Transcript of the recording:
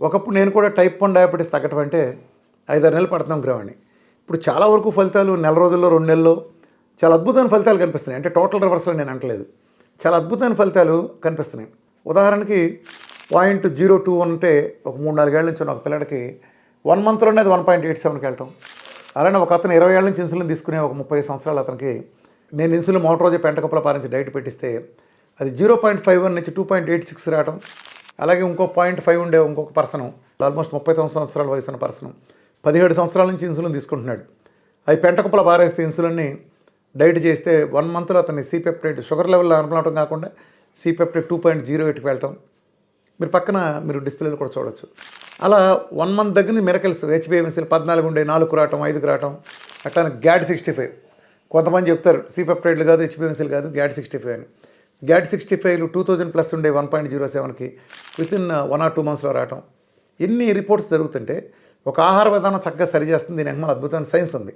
ఒకప్పుడు నేను కూడా టైప్ 1 డయాబెటీస్ తగ్గటం అంటే 5-6 నెలలు పడుతున్నాం అనుకునేవాడిని. ఇప్పుడు చాలా వరకు ఫలితాలు నెల రోజుల్లో, 2 నెలల్లో చాలా అద్భుతమైన ఫలితాలు కనిపిస్తున్నాయి. అంటే టోటల్ రివర్సల్ నేను అంటలేదు. చాలా అద్భుతమైన ఫలితాలు కనిపిస్తున్నాయి. ఉదాహరణకి 0.021 అంటే ఒక 3-4 ఏళ్ల నుంచి ఉన్న ఒక పిల్లాడికి 1 మంత్లోనే అది 1.87కి వెళ్ళటం. అలానే ఒక అతను 20 ఏళ్ల నుంచి ఇన్సులిన్ తీసుకునే ఒక 30 సంవత్సరాల అతనికి నేను ఇన్సులిన్ మోటార్ రోజు పెంటకప్పుల పారించి డైట్ పెట్టిస్తే అది 0.51 నుంచి 2.86 రావటం. అలాగే ఇంకో 0.5 ఉండే ఇంకొక పర్సన్ ఆల్మోస్ట్ 39 సంవత్సరాల వయసు ఉన్న పర్సన్ 17 సంవత్సరాల నుంచి ఇన్సులిన్ తీసుకుంటున్నాడు. అవి పెంటకుప్పల పారేస్తే ఇన్సులిన్ని డైట్ చేస్తే 1 మంత్లో అతన్ని సిపెప్టైడ్ షుగర్ లెవెల్ అనుకునవటం కాకుండా సిపెప్టైడ్ 2.08కి వెళ్ళటం. మీరు పక్కన మీరు డిస్ప్లేలో కూడా చూడొచ్చు. అలా 1 మంత్ దగ్గర మిరకల్స్ హెచ్బిఎంసీలు 14 ఉండే 4కు రావటం, 5కు రావటం. అట్లానే GAD65 కొంతమంది చెప్తారు సిపెప్టైడ్లు కాదు, హెచ్బిఎంసీలు కాదు, GAD65 అని. GAD65లు 2000+ ఉండే 1.07కి వితిన్ 1 or 2 మంత్స్లో రావటం. ఎన్ని రిపోర్ట్స్ జరుగుతుంటే ఒక ఆహార విధానం చక్కగా సరిచేస్తుంది. దీని వెనకాల అద్భుతమైన సైన్స్ ఉంది.